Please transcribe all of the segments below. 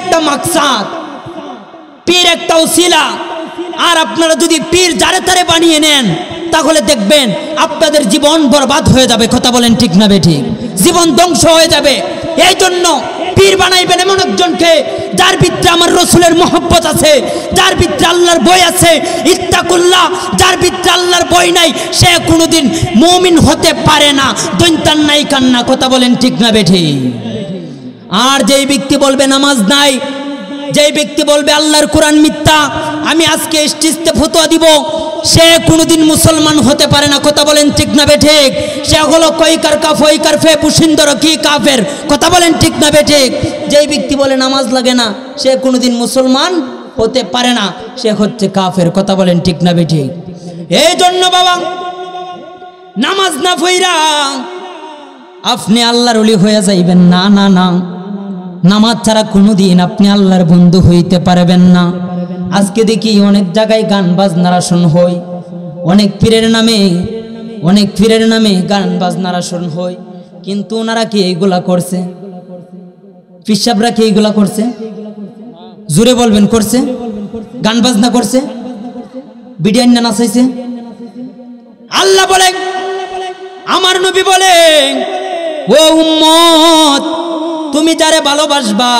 একটা মাকসাদ, পীর একটা ওসিলা। আর আপনারা যদি পীর যারে তারে বানিয়ে নেন তাহলে দেখবেন আপনাদের জীবন বরবাদ হয়ে যাবে। কথা বলেন ঠিক না বেঠিক? জীবন ধ্বংস হয়ে যাবে। এই জন্য পীর বানাইবেন এমন একজনকে যার ভিতরে আমার রসুলের মহব্বত আছে, যার ভিতরে আল্লাহর ভয় আছে, ইত্তাকুল্লাহ। যার ভিতরে আল্লাহর ভয় নাই সে কোনোদিন মুমিন হতে পারে না। দৈন্তান নাই কান্না। কথা বলেন ঠিক না বেঠিক? আর যেই ব্যক্তি বলবে নামাজ নাই, যেই ব্যক্তি বলবে আল্লাহর কোরআন মিথ্যা, আমি আজকে স্টেজে ফতোয়া দিব, সে কোনোদিন মুসলমান হতে পারে না। কথা বলেন ঠিক না বেঠিক? সে হলো কইকার কাফইকার ফে পুশিন্দর কি কাফের। কথা বলেন ঠিক না বেঠিক? যেই ব্যক্তি বলে নামাজ লাগে না সে কোনোদিন মুসলমান হতে পারে না, সে হচ্ছে কাফের। কথা বলেন ঠিক না বেঠিক? এই জন্য বাবা, নামাজ না পইরা আপনি আল্লাহর ওলি হয়ে যাইবেন না। না না, নামাজ ছাড়া কোনোদিন আপনি আল্লাহর বন্ধু হইতে পারবেন না। আজকে দেখি অনেক জায়গায় গান বাজনার আসন হয়, অনেক পীরের নামে গান বাজনার আসন হয়, কিন্তু ওনারা কি এইগুলা করছে? পিসাবরা কি এইগুলা করছে? জোরে বলবেন করছে? গান বাজনা করছে? বিডিয়ান না নাচাইছে? আল্লাহ বলেন, আমার নবী বলেন, ও উম্মত, তুমি যারে ভালোবাসবা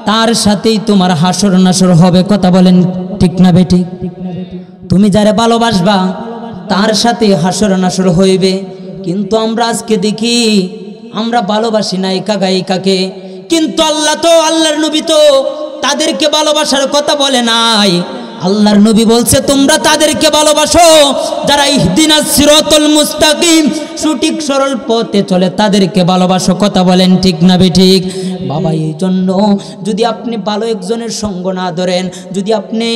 তার সাথেই তোমার হাসর নাসর হবে। কথা বলেন ঠিক না বেঠিক? তুমি যারে ভালোবাসবা তার সাথে হাসর নাসর হইবে। কিন্তু আমরা আজকে দেখি আমরা ভালোবাসি না একাকে, কিন্তু আল্লাহর নবী তো তাদেরকে ভালোবাসার কথা বলে নাই। আল্লাহর নবী বলছে তোমরা তাদেরকে ভালোবাসো যারা ইহদিনাস সিরাতাল মুস্তাকিম, সঠিক সরল পথে চলে, তাদেরকে ভালোবাসো। কথা বলেন ঠিক না বেঠিক? বাবা, এই জন্য যদি আপনি ভালো একজনের সঙ্গ না ধরেন, যদি আপনি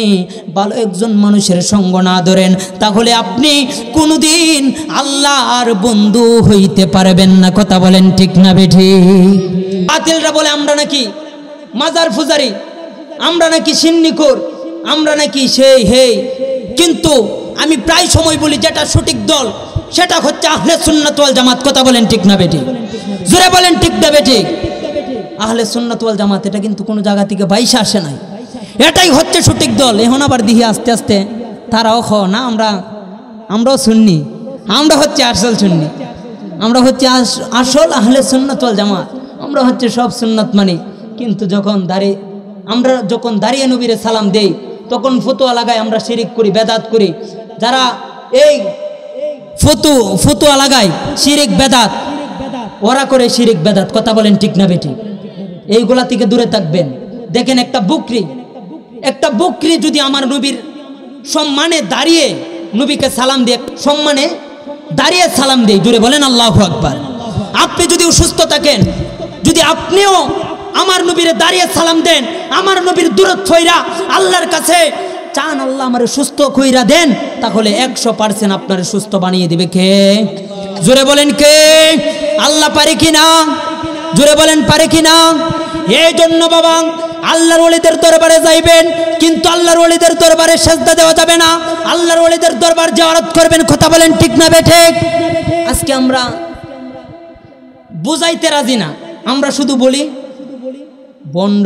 ভালো একজন মানুষের সঙ্গ না ধরেন, তাহলে আপনি কোনোদিন আল্লাহর বন্ধু হইতে পারবেন না। কথা বলেন ঠিক না বেঠিক? বাতিলরা বলে আমরা নাকি মাজার ফুজারি, আমরা নাকি সিন্নিকর, আমরা নাকি সেই হে। কিন্তু আমি প্রায় সময় বলি যেটা সঠিক দল সেটা হচ্ছে আহলে সুন্নাত ওয়াল জামাত। কথা বলেন ঠিক না বেঠিক? জোরে বলেন ঠিক না বেঠিক? আহলে সুন্নাত ওয়াল জামাত এটা কিন্তু কোনো জায়গা থেকে বাইশে আসে নাই, এটাই হচ্ছে সঠিক দল। এখন আবার দিহি আস্তে আস্তে তারাও না, আমরাও সুন্নি, আমরা হচ্ছে আসল সুন্নি, আমরা হচ্ছে আসল আহলে সুন্নাত ওয়াল জামাত, আমরা হচ্ছে সব সুন্নাত মানি। কিন্তু আমরা যখন দাঁড়িয়ে নবীরে সালাম দেই তখন ফতোয়া লাগায় আমরা শিরিক করি, বেদাত করি। যারা এই ফতোয়া লাগায় শিরিক বেদাত, ওরা করে শিরিক বেদাত। কথা বলেন ঠিক না বেঠিক? এইগুলা থেকে দূরে থাকবেন। দেখেন একটা বকরি যদি আমার নবীর সম্মানে দাঁড়িয়ে নবীকে সালাম দিয়ে, সম্মানে দাঁড়িয়ে সালাম দেই, জোরে বলেন আল্লাহু আকবার। আপনি যদি অসুস্থ থাকেন, যদি আপনিও আমার নবীরে দাঁড়িয়ে সালাম দেন, আমার নবীর দূরত হইরা আল্লাহর কাছে চান আল্লাহ আমারে সুস্থ কইরা দেন, তাহলে 100% আপনারে সুস্থ বানিয়ে দিবে কে? জোরে বলেন কে? আল্লাহ পারে কিনা? জোরে বলেন পারে কিনা? এই জন্য বাবা, আল্লাহর ওলিদের দরবারে যাইবেন, কিন্তু আল্লাহর ওলিদের দরবারে সেজদা দেওয়া যাবে না। আল্লাহর ওলিদের দরবার জিয়ারত করবেন। কথা বলেন ঠিক না বেঠিক? আজকে আমরা বুঝাইতে রাজি না, আমরা শুধু বলি বন্ড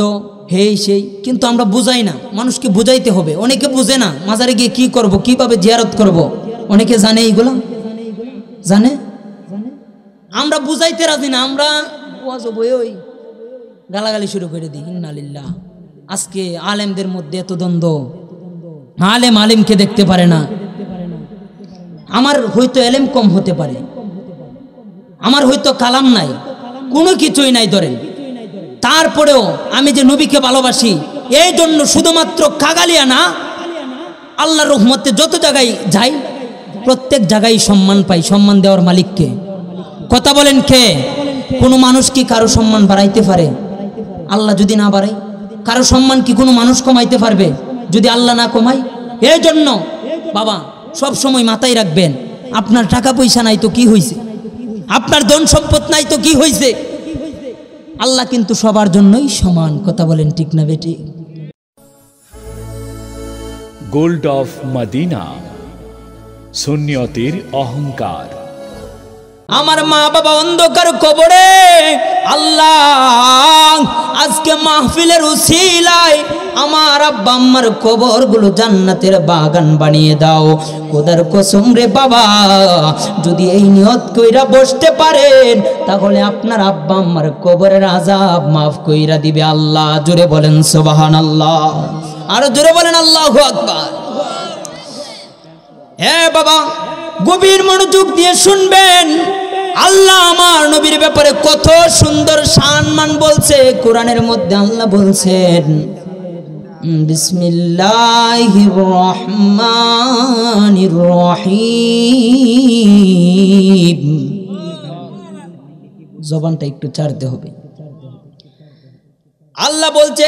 হেই সেই, কিন্তু আমরা বুঝাই না। মানুষকে বুঝাইতে হবে। অনেকে বুঝে না মাজারে গিয়ে কি করব, কিভাবে জিয়ারত করব। অনেকে জানে এইগুলো, জানে, আমরা বুঝাইতে রাজি না। আমরা ওই গালাগালি শুরু করে দিই। ইন্নালিল্লাহ। আজকে আলেমদের মধ্যে এত দ্বন্দ্ব, আলেমকে দেখতে পারে না। আমার হয়তো এলেম কম হতে পারে, আমার হয়তো কালাম নাই, কোনো কিছুই নাই ধরেন, তারপরেও আমি যে নবীকে ভালোবাসি, এই জন্য শুধুমাত্র কাগালিয়া না, আল্লাহর রহমতে যত জায়গায় যাই প্রত্যেক জায়গায় সম্মান পাই। সম্মান দেওয়ার মালিককে। কথা বলেন কে? কোনো মানুষ কি কারো সম্মান বাড়াইতে পারে? আল্লাহ যদি না বাড়াই, কারো সম্মান কি কোনো মানুষ কমাইতে পারবে যদি আল্লাহ না কমাই? এই জন্য বাবা সব সময় মাথায় রাখবেন, আপনার টাকা পয়সা নাই তো কি হয়েছে, আপনার ধন সম্পদ নাই তো কি হয়েছে, আল্লাহ কিন্তু সবার জন্যই সমান। কথা বলেন ঠিক না বেটি? গোল্ড অফ মদিনা, সুন্নিয়তের অহংকার। আমার মা বাবা অন্ধকার কবরে। আল্লাহ আজকে মাহফিলের উসিলায় আমার আব্বা আম্মার কবরগুলো জান্নাতের বাগান বানিয়ে দাও। খোদার কসম রে বাবা, যদি এই নিয়ত কইরা বসতে পারেন তাহলে আপনার আব্বা আম্মার কবরের আযাব মাফ কইরা দিবে আল্লাহ। জোরে বলেন সুবহানাল্লাহ, আরো জোরে বলেন আল্লাহু আকবার। হ্যাঁ বাবা, গভীর মনোযোগ দিয়ে শুনবেন। আল্লাহ আমার নবীর ব্যাপারে কত সুন্দর সম্মান বলছে কোরআনের মধ্যে। আল্লাহ বলছেন বিসমিল্লাহির রহমানির রহিম। জবানটা একটু ছাড়তে হবে। আল্লাহ বলছে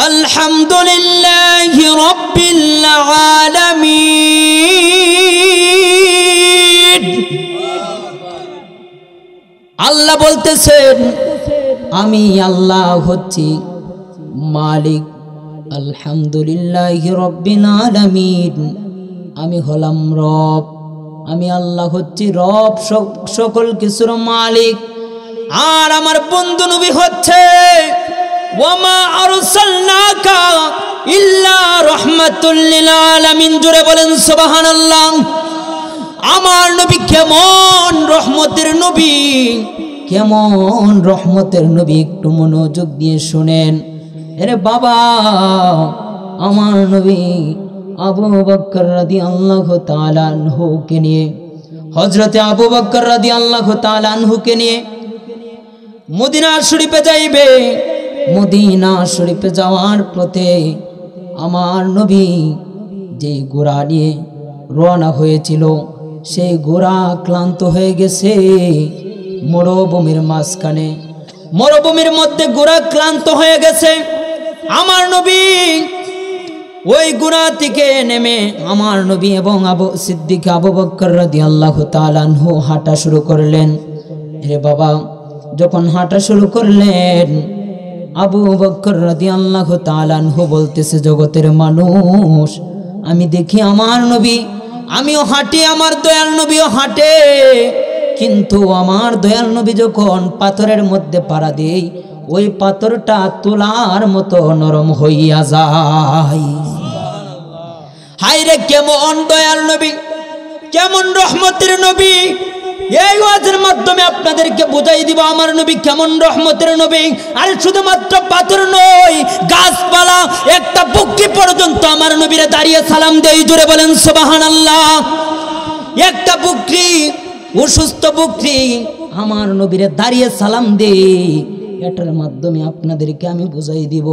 আলহামদুলিল্লাহি রাব্বিল আলামিন। আল্লাহ বলতেছেন আমি আল্লাহ হচ্ছি মালিক। আলহামদুলিল্লাহি রাব্বিল আলামিন, আমি হলাম রব। আমি আল্লাহ হচ্ছি রব, সকল কিছুর মালিক। আর আমার বন্ধু নবী হচ্ছে ওয়ামা আরসালনাকা ইল্লা রাহমাতুল লিল আলামিন। জোরে বলেন সুবহানাল্লাহ। আমার নবী কেমন রহমতের নবী, কেমন রহমতের নবী, একটু মনোযোগ দিয়ে শুনেন। আরে বাবা, আমার নবী আবু বকর রাদিয়াল্লাহু তাআলা আনহুকে নিয়ে, হযরতে আবু বকর রাদিয়াল্লাহু তাআলা আনহুকে নিয়ে মদিনা শরীফে যাইবে। মদিনা শরীফে যাওয়ার পথে আমার নবী যে ঘোড়া নিয়ে রওনা হয়েছিল, সেই ঘোড়া ক্লান্ত হয়ে গেছে মরুভূমির মাঝখানে। মরুভূমির মধ্যে ঘোড়া ক্লান্ত হয়ে গেছে। আমার নবী ওই ঘোড়া থেকে নেমে আমার নবী এবং সিদ্দিক আবু বকর রাদিয়াল্লাহু তাআলা আনহু হাঁটা শুরু করলেন। রে বাবা, যখন হাঁটা শুরু করলেন, আবু বকর রাদিয়াল্লাহু তাআলা আনহু বলতেছে, জগতের মানুষ, আমি দেখি আমার নবী, আমিও হাঁটি, আমার দয়াল নবীও হাঁটে, কিন্তু আমার দয়াল নবী যখন পাথরের মধ্যে পাড়া দেই, ওই পাথরটা তুলার মতো নরম হইয়া যায়। হায় রে, কেমন দয়াল নবী, কেমন রহমতের নবী। এই ওয়াজের মাধ্যমে আপনাদেরকে বুঝাই দিব আমার নবী কেমন রহমতের নবী। আর শুধুমাত্র পাথর নয়, গাছপালা, একটা বকরি পর্যন্ত আমার নবীরে দাঁড়িয়ে সালাম দেই। জোরে বলেন সুবহানাল্লাহ। একটা বকরি, অসুস্থ বকরি আমার নবীরে দাঁড়িয়ে সালাম দেই। এটার মাধ্যমে আপনাদেরকে আমি বুঝাই দিব।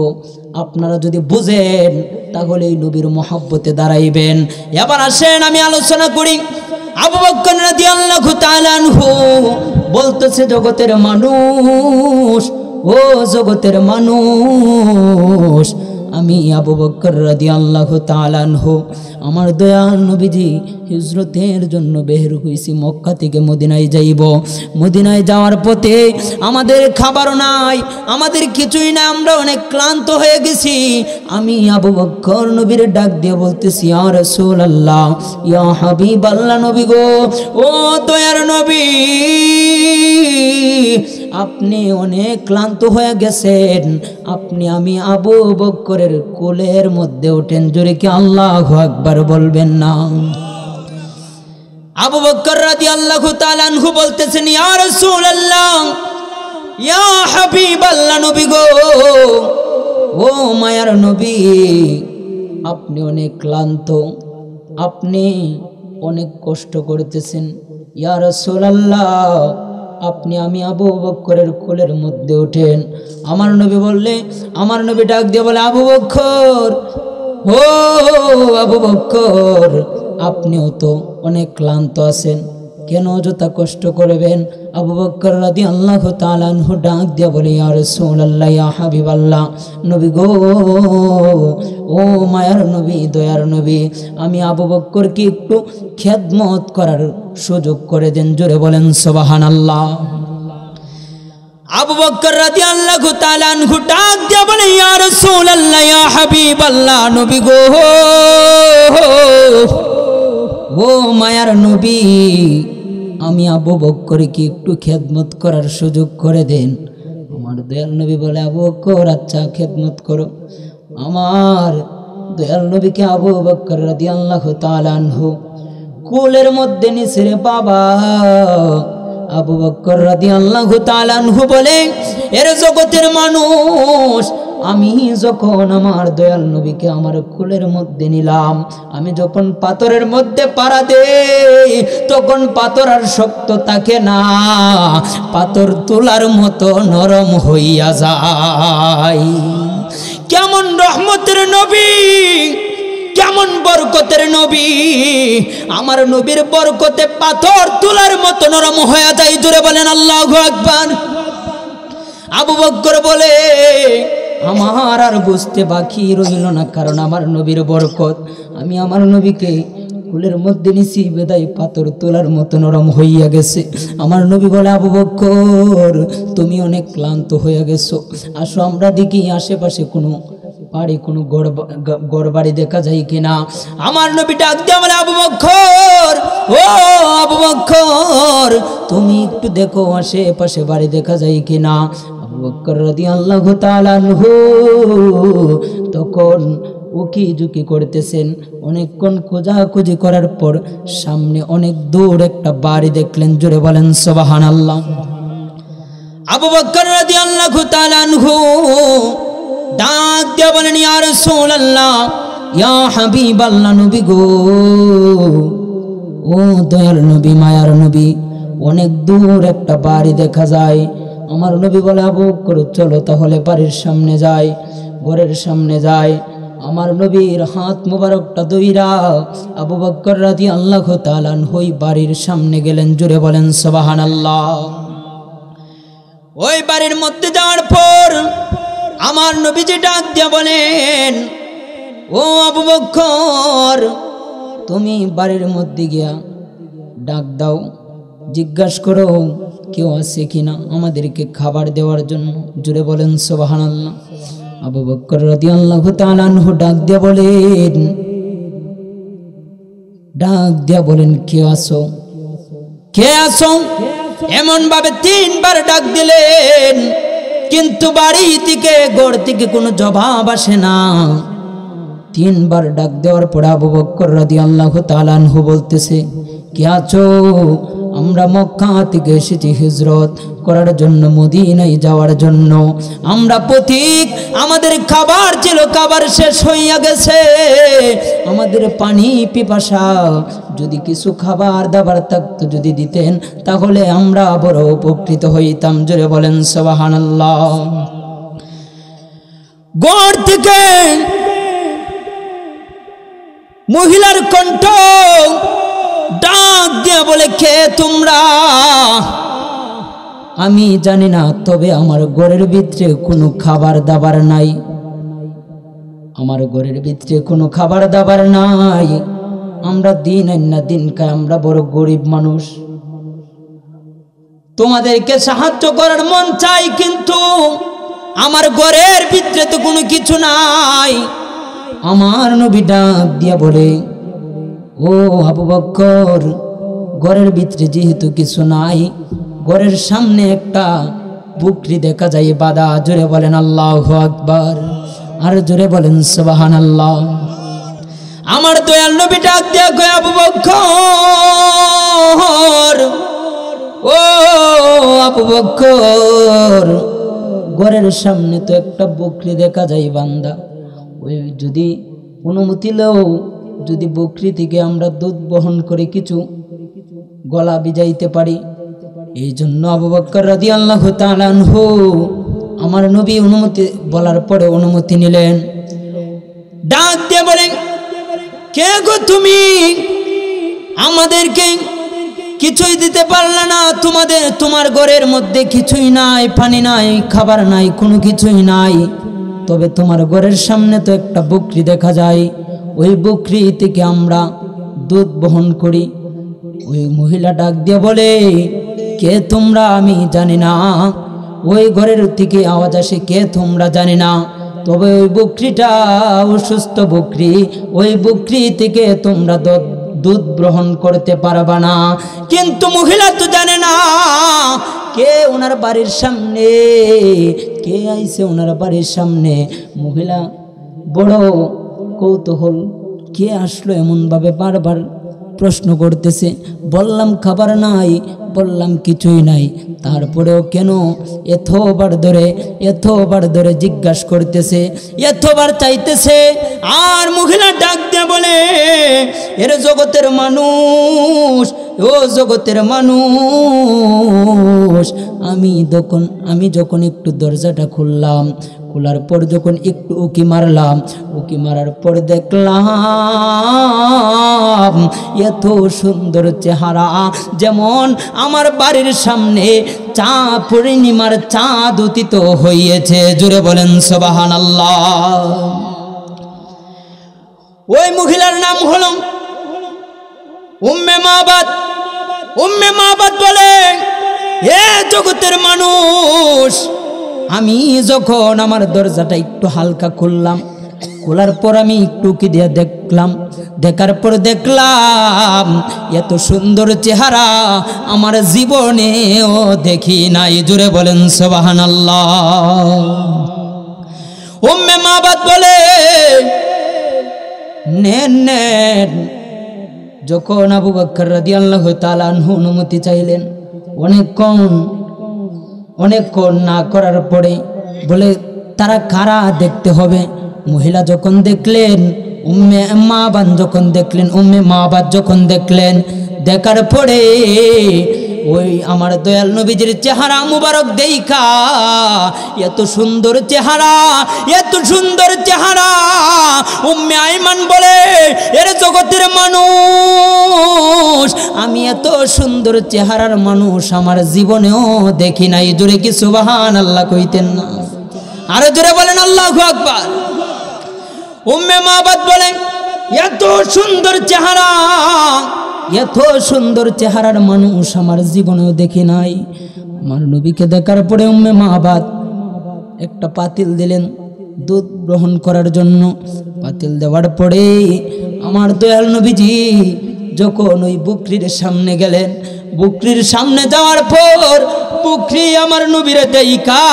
আপনারা যদি বুঝেন তাহলে এই নবীর মহব্বতে দাঁড়াইবেন। এবার আসেন আমি আলোচনা করি। আবু বকর রাদিয়াল্লাহু তাআলা আনহু বলতেছে, জগতের মানুষ, ও জগতের মানুষ, আমি আবু বকর রাদিয়াল্লাহু তাআলা আনহু আমার দয়াল নবীজি হিজরতের জন্য বের হইছি, মক্কা থেকে মদিনায় যাইব। মদিনায় যাওয়ার পথে আমাদের খাবার নাই, আমাদের কিছুই না, আমরা অনেক ক্লান্ত হয়ে গেছি। আমি আবু বকর নবীর ডাক দিয়ে বলতেছি, ইয়া রাসূলুল্লাহ, ইয়া হাবিবাল্লাহ, নবী গো, ও দয়ার নবী, আপনি অনেক ক্লান্ত হয়ে গেছেন, আপনি আমি আবু বকরের কোলের মধ্যে ওঠেন। জোরে কি আল্লাহু আকবার বলবেন না? আবু বকর রাদিয়াল্লাহু তাআলা আনহু বলতেছেন, ইয়া রাসূলুল্লাহ, ইয়া হাবিবাল্লাহ, নবী গো, ও মায়ার নবী, আপনি অনেক ক্লান্ত, আপনি অনেক কষ্ট করতেছেন। ইয়া রাসূলুল্লাহ, আপনি আমি আবু বকরের কোলের মধ্যে ওঠেন। আমার নবী বললে, আমার নবী ডাক দিয়ে বলে, আবু বকর, ও আবু বকর, আপনিও তো অনেক ক্লান্ত আছেন, কেন অযথা কষ্ট করবেন? আবু বকর রাদিয়াল্লাহু তাআলা আনহু ডাক দিয়ে বলে, ইয়া রাসূলুল্লাহ, ইয়া হাবিবাল্লাহ, নবী গো, ও মায়ার নবী, দয়ার নবী, আমি আবু বকরকে একটু খেদমত করার সুযোগ করে দেন। জোরে বলেন সুবহানাল্লাহ। আবু বকর রাদিয়াল্লাহু তাআলা আনহু ডাক দিয়ে বলে, ইয়া রাসূলুল্লাহ, ইয়া হাবিবাল্লাহ, নবী গো, ও মায়ার নবী, আমি আবু বকরকে একটু খেদমত করার সুযোগ করে দেন। আমার দয়াল নবী বলে, আবু বকর আচ্ছা খেদমত করো। আমার দয়াল নবীকে আবু বকর রাদিয়াল্লাহু তাআলা আনহু কোলের মধ্যে নিছে রে বাবা। আবু বকর রাদিয়াল্লাহু তাআলা আনহু বলে, এর জগতের মানুষ, আমি যখন আমার দয়াল নবীকে আমার কোলের মধ্যে নিলাম, আমি যখন পাথরের মধ্যে পাড়া দেই তখন পাথর আর শক্ত থাকে না, পাথর তোলার মতো নরম হইয়া যায়। কেমন রহমতের নবী, কেমন বরকতের নবী! আমার নবীর বরকতে পাথর তোলার মতো নরম হয়ে যায়। জোরে বলেন আল্লাহু আকবার। আবু বকর বলে, আমার আর বুঝতে বাকি রইল না, কারণ আমার নবীর বরকত। আমি আমার নবীকে কুলের মধ্যে নিছি, বেদাই পাথর তোলার মতো নরম হইয়া গেছে। আমার নবী বলে, আবু বকর তুমি অনেক ক্লান্ত হয়ে গেছো, আসো আমরা দেখি আশেপাশে কোনো বাড়ি, কোনো গড় বাড়ি দেখা যায় কিনা। আমার নবী ডাক দিয়ে বলে, আবু বকর, ও আবু বকর তুমি একটু দেখো আশেপাশে বাড়ি দেখা যায় কিনা। আবু বকর রাদিয়াল্লাহু তাআলা আনহু তখন উকি ঝুঁকি করতেছেন। অনেকক্ষণ খোঁজাখুঁজি করার পর সামনে অনেক দূর একটা বাড়ি দেখলেন। জোরে বলেন সুবহানাল্লাহ। আবু বকর রাদিয়াল্লাহু তাআলা আনহু ডাক দিয়ে বলেন, ইয়া রাসূলুল্লাহ, ইয়া হাবিবাল্লাহ, নবী গো, ও দয়ার নবী, মায়ার নবী, অনেক দূর একটা বাড়ি দেখা যায়। আমার নবী বলে, আবু বকর চলো তাহলে বাড়ির সামনে যাই। ঘরের সামনে যায়। আমার নবীর হাত মোবারকটা দইরা আবু বকর রাদিয়াল্লাহু তাআলা আনহু বাড়ির সামনে গেলেন। জোরে বলেন সুবহানাল্লাহ। ওই বাড়ির মধ্যে যাওয়ার পর আমার নবীজি ডাক দিয়ে বলেন, ও আবু বকর তুমি বাড়ির মধ্যে গিয়া ডাক দাও, জিজ্ঞাসা করো কেউ আছে কিনা আমাদেরকে খাবার দেওয়ার জন্য। জোরে বলেন সুবহানাল্লাহ। আবু বকর রাদিয়াল্লাহু তাআলা আনহু ডাক দিয়ে বলেন, কে আছো, কে আছো? এমন ভাবে তিনবার ডাক দিলেন, কিন্তু বাড়ি থেকে ঘর থেকে কোনো জবাব আসে না। তিনবার ডাক দেওয়ার পর আবু বকর রাদিয়াল্লাহু তাআলা আনহু বলতেছে, কে আছো? আমরা মক্কা থেকে এসেছি হিজরত করার জন্য, মদিনায় যাওয়ার জন্য। আমরা পথিক, আমাদের খাবার ছিল, খাবার শেষ হইয়া গেছে, আমাদের পানি পিপাসা, যদি কিছু খাবার দাবার থাকতো যদি দিতেন তাহলে আমরা বড় উপকৃত হইতাম। জোরে বলেন সুবহানাল্লাহ। ঘর থেকে মহিলার কণ্ঠ ডাক দিয়ে বলে, কে তোমরা? আমি জানি না, তবে আমার ঘরের ভিতরে কোনো খাবার দাবার নাই, আমার ঘরের ভিতরে কোনো খাবার দাবার নাই। আমরা দিন আইনা দিন খাই, আমরা বড় গরিব মানুষ, তোমাদেরকে সাহায্য করার মন চাই, কিন্তু আমার ঘরের ভিতরে তো কোনো কিছু নাই। আমার নবী ডাক দিয়া বলে, ও আবু বকর, ঘরের ভিতরে যেহেতু কিছু নাই, ঘরের সামনে একটা বকরি দেখা যায় বাঁধা। জোরে বলেন আল্লাহু আকবার, আর জোরে বলেন সুবহানাল্লাহ। আমার দয়াল নবী ডাক দিয়া কয়, আবু বকর, ও আবু বকর, ঘরের সামনে তো একটা বকরি দেখা যায় বান্ধা, ওই যদি অনুমতি লও, যদি বকরি থেকে আমরা দুধ বহন করে কিছু গলা ভিজাইতে পারি। এই জন্য আবু বকর রাদিয়াল্লাহু তাআলা আনহু আমার নবী অনুমতি বলার পরে অনুমতি নিলেন। ডাক দিয়ে বলেন, কে গো তুমি? আমাদেরকে কিছুই দিতে পারলে না, তোমার ঘরের মধ্যে কিছুই নাই, পানি নাই, খাবার নাই, কোনো কিছুই নাই, তবে তোমার ঘরের সামনে তো একটা বকরি দেখা যায়, ওই বকরি থেকে আমরা দুধ বহন করি। ওই মহিলা ডাক দিয়ে বলে, কে তোমরা? আমি জানি না, ওই ঘরের থেকে আওয়াজ আসে, কে তোমরা? জানি না, তবে ওই বকরিটা অসুস্থ বকরি, ওই বকরি থেকে তোমরা দুধ গ্রহণ করতে পারবা না। কিন্তু মহিলা তো জানে না কে ওনার বাড়ির সামনে, কে আইছে ওনার বাড়ির সামনে। মহিলা বড় কৌতূহল, কে আসলো এমনভাবে বারবার প্রশ্ন করতেছে। বললাম খাবার নাই, বললাম কিছুই নাই, তারপরেও কেন এতবার ধরে জিজ্ঞাসা করতেছে, এতবার চাইতেছে। আর মহিলা ডাক দিয়ে বলে, এর জগতের মানুষ, ও জগতের মানুষ, আমি যখন একটু দরজাটা খুললাম, খোলার পর যখন একটু উকি মারলাম, উকি মারার পর দেখলাম এত সুন্দর চেহারা, যেমন আমার বাড়ির সামনে পূর্ণিমার চাঁদ উদিত হইয়াছে। জোরে বলেন সুবহানাল্লাহ। ওই মহিলার নাম হলো উম্মে মাবাদ। উম্মে মাবাদ বলে, এ জগতের মানুষ, আমি যখন আমার দরজাটা একটু হালকা খুললাম, খোলার পর আমি একটু কি দিয়ে দেখলাম, দেখার পর দেখলাম এত সুন্দর চেহারা আমার জীবনেও দেখি নাই। জোরে বলেন সুবহানাল্লাহ। উম্মে মাবাদ বলে, নেন যখন আবু বকর রাদিয়াল্লাহু তাআলা আনহু অনুমতি চাইলেন, অনেকক্ষণ না করার পরে বলে তারা কারা দেখতে হবে। মহিলা যখন দেখলেন, উম্মে মাবাদ যখন দেখলেন, দেখার পরে ওই আমার দয়াল নবীজির চেহারা মুবারক দেইখা, এত সুন্দর চেহারা, উম্মে আইমান বলে, এর জগতের মানুষ, আমি এত সুন্দর চেহারার মানুষ আমার জীবনেও দেখি নাই। জোরে কি সুবহানাল্লাহ কইতেন না? আরো জোরে বলেন আল্লাহু আকবার। উম্মে মাবাদ বলে, এত সুন্দর চেহারার মানুষ আমার জীবনেও দেখি নাই। আমার নবীকে দেখার পরে উম্মে মাবাদ একটা পাতিল দিলেন দুধ গ্রহণ করার জন্য। পাতিল দেওয়ার পরে আমার দয়াল নবীজি যখন ওই বকরির সামনে গেলেন, বকরির সামনে যাওয়ার পর বকরি আমার নবীরে দেইখা,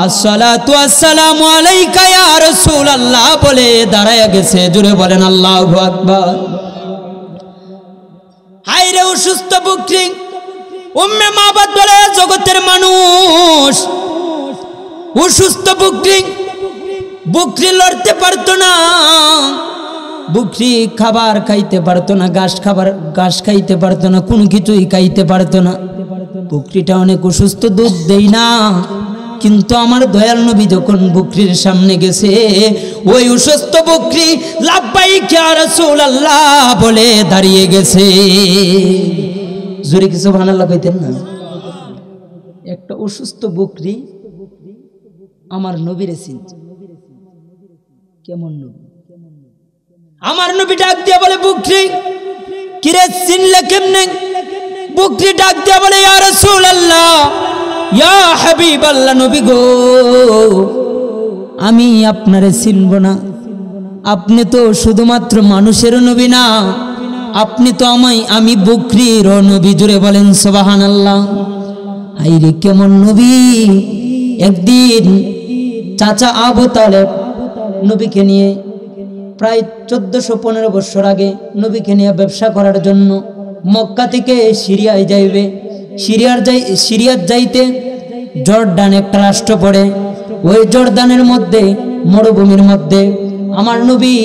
আসসালাতু আসসালামু আলাইকা ইয়া রাসূলুল্লাহ বলে দাঁড়ায় গেছে। জোরে বলেন আল্লাহু আকবার। হায়রে অসুস্থ বকরি। উম্মে মাবাদ বলে, জগতের মানুষ, অসুস্থ বকরি লড়তে পারতো না, বকরি খাবার খাইতে পারতো না, ঘাস খাইতে পারতো না, কোনো কিছুই খাইতে পারতো না। বকরিটা অনেক অসুস্থ, দুধ দেই না। কিন্তু আমার দয়াল নবী যখন বকরির সামনে গেছে, ওই অসুস্থ বকরি লাব্বাইক ইয়া রাসূলুল্লাহ বলে দাঁড়িয়ে গেছে। জোরে কি সুবহানাল্লাহ কইতেন না? একটা অসুস্থ বকরি আমার নবীরে চিনছে। কেমন নবী? আমার নবী ডাক দিয়ে বলে, বকরি কিরে চিনলে কেমনে? বকরি ডাক দিয়ে বলে, ইয়া রাসূলুল্লাহ, ইয়া হাবিবাল্লাহ, নবী গো, আমি আপনারে চিনব না। আপনি তো শুধুমাত্র মানুষের নবী না, আপনি তো আমি বকরির নবী। জুড়ে বলেন সুবহানাল্লাহ। আইরে কেমন নবী! একদিন চাচা আবু তালেব নবীকে নিয়ে, প্রায় 1415 বছর আগে নবীকে নিয়ে ব্যবসা করার জন্য মক্কা থেকে সিরিয়ায় যাইবে। সিরিয়ার যাইতে জর্ডান একটা রাষ্ট্র পড়ে। ওই জর্ডানের মধ্যে, মরুভূমির মধ্যে আমার নবী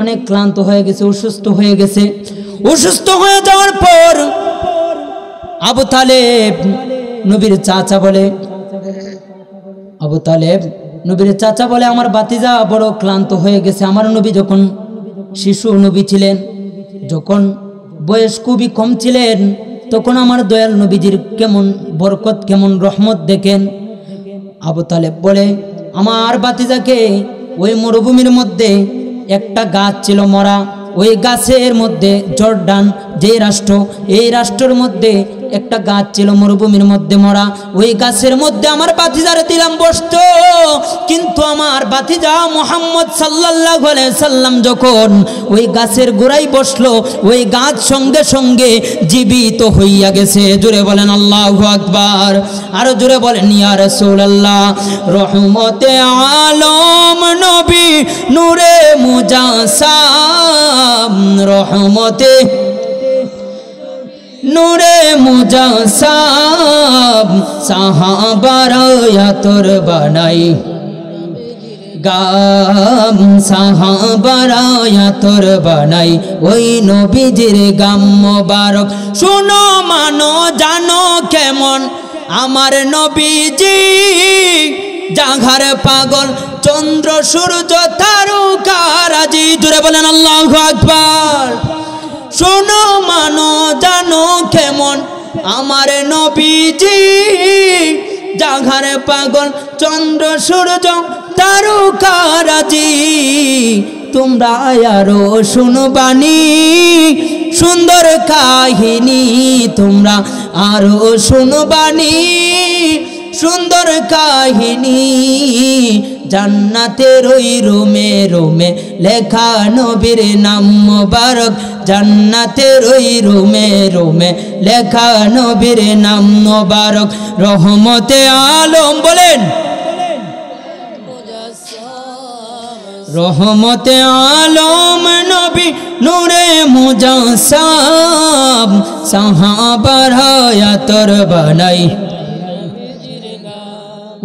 অনেক ক্লান্ত হয়ে গেছে, অসুস্থ হয়ে গেছে। অসুস্থ হয়ে যাওয়ার পর আবু তালেব নবীর চাচা বলে, আমার ভাতিজা বড় ক্লান্ত হয়ে গেছে। আমার নবী যখন শিশু নবী ছিলেন, যখন বয়স খুবই কম ছিলেন, তখন আমার দয়াল নবীজির কেমন বরকত, কেমন রহমত দেখেন। আবু তালেব বলে, আমার ভাতিজাকে ওই মরুভূমির মধ্যে একটা গাছ ছিল মরা, ওই গাছের মধ্যে জর্ডান যে রাষ্ট্র, এই রাষ্ট্রের মধ্যে একটা গাছ ছিল মরুভূমির মধ্যে মরা, ওই গাছের মধ্যে আমার ভাতিজারে দিলাম বসতো। কিন্তু আমার ভাতিজা মুহাম্মদ সাল্লাল্লাহু আলাইহি সাল্লাম যখন ওই গাছের গোড়ায় বসলো, ওই গাছ সঙ্গে সঙ্গে জীবিত হইয়া গেছে। জোরে বলেন আল্লাহু আকবার, আরো জোরে বলেন ইয়া রাসূলুল্লাহ। রহমতে আলম নবী নূরে মুজাসসাম, রহমতে নূরে মুজাসসাম, সাহাবারা আতর বানাই গাম, সাহাবারা আতর বানাই ওই নবীজির গাম মোবারক। শুনো মানো জানো কেমন আমার নবীজি, জাঘার পাগল চন্দ্র সূর্য তারকারাজি। জুড়ে বলেন আল্লাহু আকবার। শোনো মানো জানো কেমন আমার নবীজি, জাঘার পাগল চন্দ্র সূর্য তারকারাজি। তোমরা আরো শুনবানি সুন্দর কাহিনী, তোমরা আরো শুনবানি সুন্দর কাহিনী। জান্নাতের ওই রুমে রুমে লেখা নবীর নাম মোবারক, জান্নাতের ওই রুমে রুমে লেখা নবীর নাম মোবারক। রহমতে আলম বলেন, রহমতে আলম নবী নূরে মুজাসসাম, সাহাবারা আতর বানাই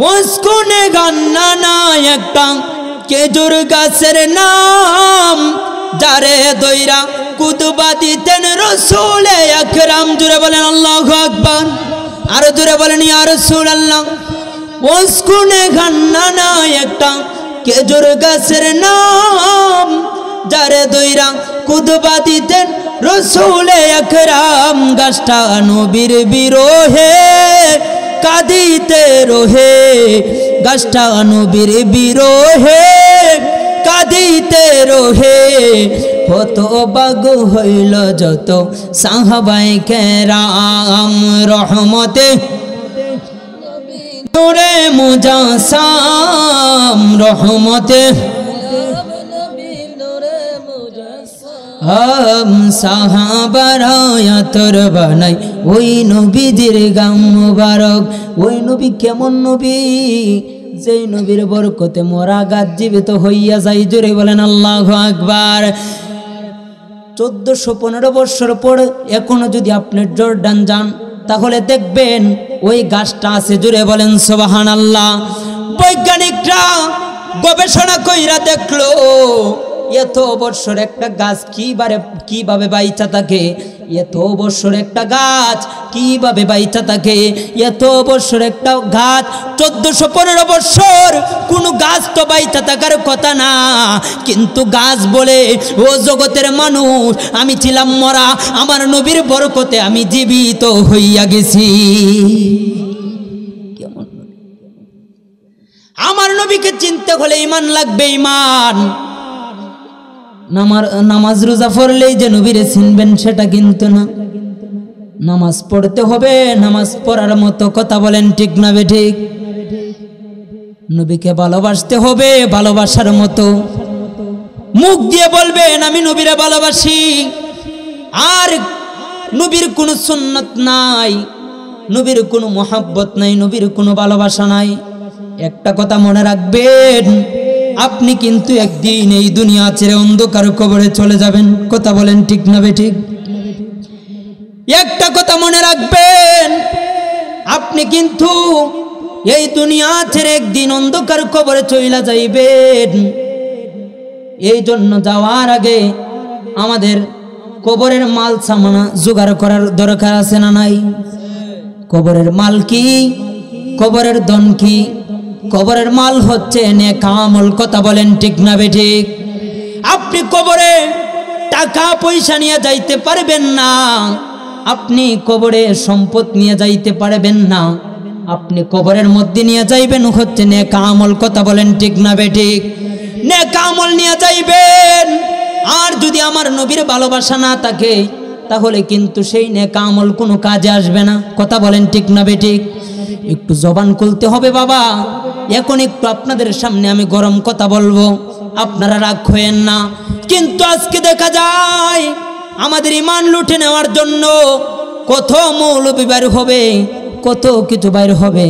ওয়াসকুনে গান্না না একটা খেজুর গাছের নাম, যারে দইরা কুতুবা দিতেন রাসূলে আকরাম। জুড়ে বলেন আল্লাহু আকবার, আরো জুড়ে বলেন ইয়া রাসূলুল্লাহ। ওয়াসকুনে গান্না না একটা খেজুর গাছের নাম, যারে দইরা কুতুবা দিতেন রাসূলে আকরাম। গাছটা নবীর বিরহে কাঁদিতে রহে, গাছটা নবীর বিরহে কাঁদিতে রহে। হতবাগ হইল যত সাহাবায়ে কেরাম, রহমতে নূরে মুজাসসাম, রহমতে সাহাবারা আতর বানাই ওই নবীজির গাম মোবারক। ওই নবী কেমন নবী, যেই নবীর বরকতে মরা গাছ জীবিত হইয়া যায়। জোরে বলেন আল্লাহু আকবার। 1415 বছর পর এখনো যদি আপনি জর্ডান যান তাহলে দেখবেন ওই গাছটা আছে। জোরে বলেন সুবহানাল্লাহ। বৈজ্ঞানিকরা গবেষণা কইরা দেখলো এত বছর একটা গাছ কিভাবে বাইচা থাকে, এত বছর একটা গাছ কিভাবে বাইচা থাকে, এত বছর একটা গাছ 1415 বছর কোন গাছ তো বাইচা থাকার কথা না। কিন্তু গাছ বলে ও জগতের মানুষ আমি ছিলাম মরা, আমার নবীর বরকতে আমি জীবিত হইয়া গেছি। কেমন আমার নবীকে চিনতে হলে ঈমান লাগবে, ঈমান। নামাজ রোজা পড়লেই যে নবীরে চিনবেন সেটা কিন্তু না, নামাজ পড়তে হবে নামাজ পড়ার মতো। কথা বলেন ঠিক না বেঠিক? নবীকে ভালোবাসতে হবে ভালোবাসার মতো। মুখ দিয়ে বলবেন আমি নবীরে ভালোবাসি, আর নবীর কোনো সুন্নাত নাই, নবীর কোনো মহব্বত নাই, নবীর কোনো ভালোবাসা নাই। একটা কথা মনে রাখবেন, আপনি কিন্তু একদিন এই দুনিয়া ছেড়ে অন্ধকার কবরে চলে যাবেন। কথা বলেন ঠিক না বেঠিক? একটা কথা মনে রাখবেন, আপনি কিন্তু এই দুনিয়া ছেড়ে একদিন অন্ধকার কবরে চলে যাইবেন। এই জন্য যাওয়ার আগে আমাদের কবরের মাল সামানা জোগাড় করার দরকার আছে না নাই? কবরের মাল কি? কবরের ধন কি? কবরের মাল হচ্ছে নেক আমল। কথা বলেন ঠিক না বেঠিক? আপনি কবরে টাকা পয়সা নিয়ে যাইতে পারবেন না, আপনি কবরে সম্পদ নিয়ে যাইতে পারবেন না, আপনি কবরের মধ্যে নিয়ে যাইবেন হচ্ছে নেক আমল। কথা বলেন ঠিক না বেঠিক? নেক আমল নিয়ে যাইবেন। আর যদি আমার নবীর ভালোবাসা না থাকে তাহলে কিন্তু সেই নেক আমল কোনো কাজে আসবে না। কথা বলেন ঠিক না বেঠিক? একটু জবান খুলতে হবে বাবা। এখন একটু আপনাদের সামনে আমি গরম কথা বলবো, আপনারা রাগ হয়েন না। কিন্তু আজকে দেখা যায় আমাদের ইমান লুটে নেওয়ার জন্য কত মৌলবি বাইর হবে, কত কিছু বাইর হবে।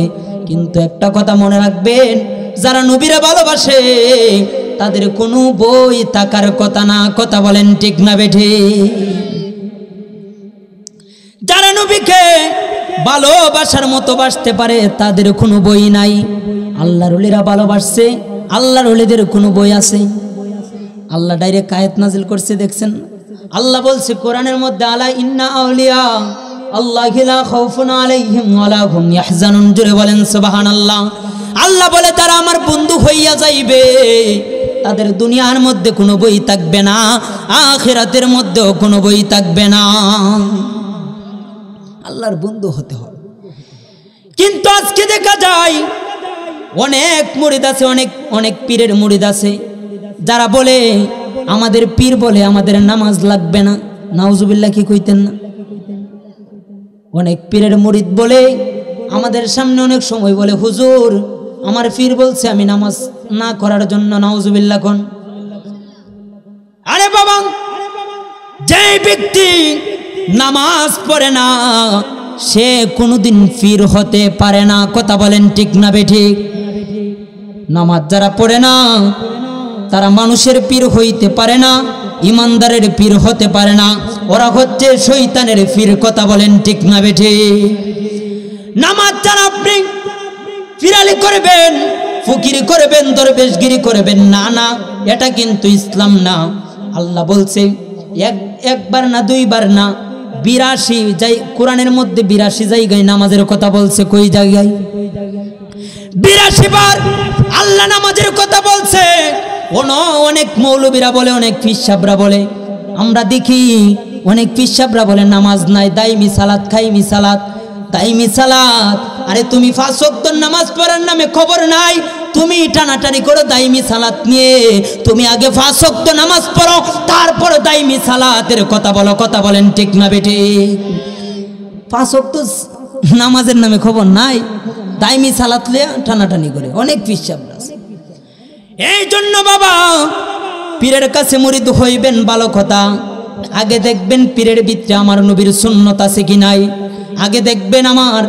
কিন্তু একটা কথা মনে রাখবেন, যারা নবীরা ভালোবাসে তাদের কোনো বই থাকার কথা না। কথা বলেন ঠিক না বেঠিক? যারা নবীকে ভালোবাসার মতো বাসতে পারে তাদের কোনো বই নাই। আল্লাহর ওলিরা ভালোবাসছে, আল্লাহর ওলিদের কোনো বই আছে? আল্লাহ ডাইরেক্ট আয়াত নাজিল করছে, দেখছেন? আল্লাহ বলছে কোরআনের মধ্যে, আলা ইন্না আউলিয়া আল্লাহি লা খাউফুন আলাইহিম ওয়ালা হুম ইয়াহজানুন। জোরে বলেন সুবহানাল্লাহ। আল্লাহ বলে তারা আমার বন্ধু হইয়া যাইবে, তাদের দুনিয়ার মধ্যে কোনো বই থাকবে না, আখিরাতের মধ্যেও কোনো বই থাকবে না। আল্লাহর বন্ধু হতে হবে। কিন্তু আজকে দেখা যায় অনেক মুরিদ আছে, অনেক পীরের মুরিদ আছে যারা বলে, আমাদের পীর বলে আমাদের নামাজ লাগবে না। নাউজুবিল্লাহ, কি কইতেন না? অনেক পীরের মুরিদ বলে আমাদের সামনে অনেক সময় বলে, হুজুর আমার পীর বলছে আমি নামাজ না করার জন্য। নাউজুবিল্লাহ কোন? আরে বাবা, যে ব্যক্তি নামাজ পড়ে না সে কোনোদিন পীর হতে পারে না। কথা বলেন ঠিক না বেঠিক? নামাজ যারা পড়ে না তারা মানুষের পীর হইতে পারে না, ইমানদারের পীর হতে পারে না, ওরা হচ্ছে শয়তানের পীর। কথা বলেন ঠিক না বেঠিক? নামাজ যারা আপনি ফিরালি করবেন, ফকিরি করবেন, দরবেশগিরি করবেন, না না, এটা কিন্তু ইসলাম না। আল্লাহ বলছে একবার না দুইবার না 82 যাই কোরআনের মধ্যে 82 জায়গায় নামাজের কথা বলছে। কই জায়গায়? 82 বার আল্লাহ নামাজের কথা বলছে। অনেক মৌলবীরা বলে, অনেক পীর সাহেবরা বলে, আমরা দেখি অনেক পীর সাহেবরা বলে নামাজ নাই, দাইমি সালাত, খাইমি সালাত, দাইমি সালাত। আরে তুমি 5 ওয়াক্ত নামাজ পড়ার নামে খবর নাই, তুমি টানাটানি করো দাইমি সালাত নিয়ে। তুমি আগে 5 ওয়াক্ত নামাজ পড়ো, তারপর দাইমি সালাতের কথা বলো। কথা বলেন ঠিক না বেঠিক? 5 ওয়াক্ত নামাজের নামে খবর নাই, দাইমি সালাত নিয়ে টানাটানি করে অনেক পীর সাহেবরা আছে। এই জন্য বাবা, পীরের কাছে মুরিদ হইবেন ভালো কথা, আগে দেখবেন পীরের ভিতরে আমার নবীর সুন্নত আছে কি নাই, আগে দেখবেন আমার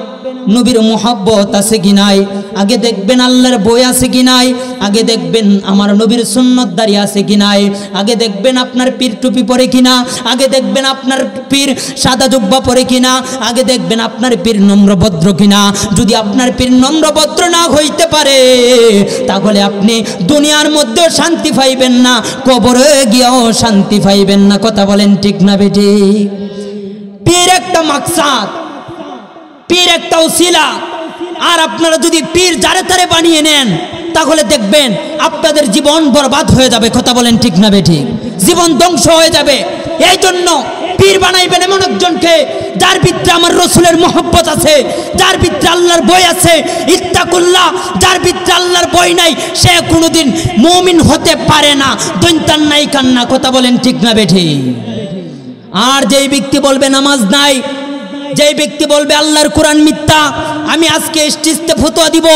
নবীর মোহাব্বত আছে কি নাই, আগে দেখবেন আল্লাহর বই আছে কি নাই, আগে দেখবেন আমার নবীর সুন্নতদারি আছে কি নাই, আগে দেখবেন আপনার পীর টুপি পরে কিনা, আগে দেখবেন আপনার পীর সাদা জুব্বা পরে কিনা, আগে দেখবেন আপনার পীর নম্রভদ্র কিনা। যদি আপনার পীর নম্রভদ্র না হইতে পারে তাহলে আপনি দুনিয়ার মধ্যেও শান্তি পাইবেন না, কবরে গিয়েও শান্তি পাইবেন না। কথা বলেন ঠিক না বেঠিক? পীর একটা মাকসাদ, পীর একটা ওসিলা। আর আপনারা যদি পীর যারে তারে বানিয়ে নেন তাহলে দেখবেন আপনাদের জীবন বরবাদ হয়ে যাবে। কথা বলেন ঠিক না বেঠিক? জীবন ধ্বংস হয়ে যাবে। এই জন্য পীর বানাইবেন এমন একজনকে যার ভিতরে আমার রসুলের মহব্বত আছে, যার ভিতরে আল্লাহর বই আছে, ইত্তাকুল্লাহ। যার ভিতরে আল্লাহর বই নাই সে কোনোদিন মুমিন হতে পারে না। দৈন্তান নাই কান্না। কথা বলেন ঠিক না বেঠিক? আর যেই ব্যক্তি বলবে নামাজ নাই, যেই ব্যক্তি বলবে আল্লাহর কোরআন মিথ্যা, আমি আজকে স্টেজে ফতোয়া দিব,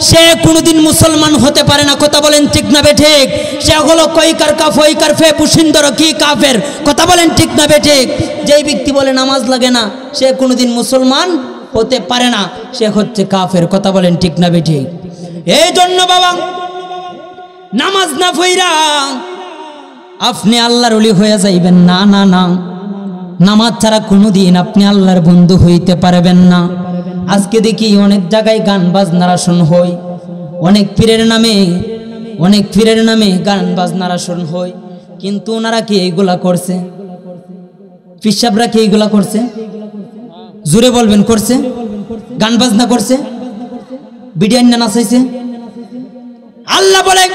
সে কোনোদিন মুসলমান হতে পারে না। কথা বলেন ঠিক না বেঠিক? সে হলো কইকার কাফইকার ফে পুশিন্দর কি কাফের। কথা বলেন ঠিক না বেঠিক? যেই ব্যক্তি বলে নামাজ লাগে না সে কোনোদিন মুসলমান হতে পারে না, সে হচ্ছে কাফের। কথা বলেন ঠিক না বেঠিক? এই জন্য বাবা, নামাজ না পইরা আপনি আল্লাহর ওলি হয়ে যাইবেন না। না না, নামাজ ছাড়া কোনোদিন আপনি আল্লাহর বন্ধু হইতে পারবেন না। আজকে দেখি অনেক জায়গায় গান বাজনার আসন হয়, অনেক পীরের নামে গান বাজনার আসন হয়। কিন্তু ওনারা কি এইগুলা করছে? পীর সাহেবরা কি এইগুলা করছে? জোরে বলবেন, করছে? গান বাজনা করছে, বিডিয়ান না নাচাইছে। আল্লাহ বলে,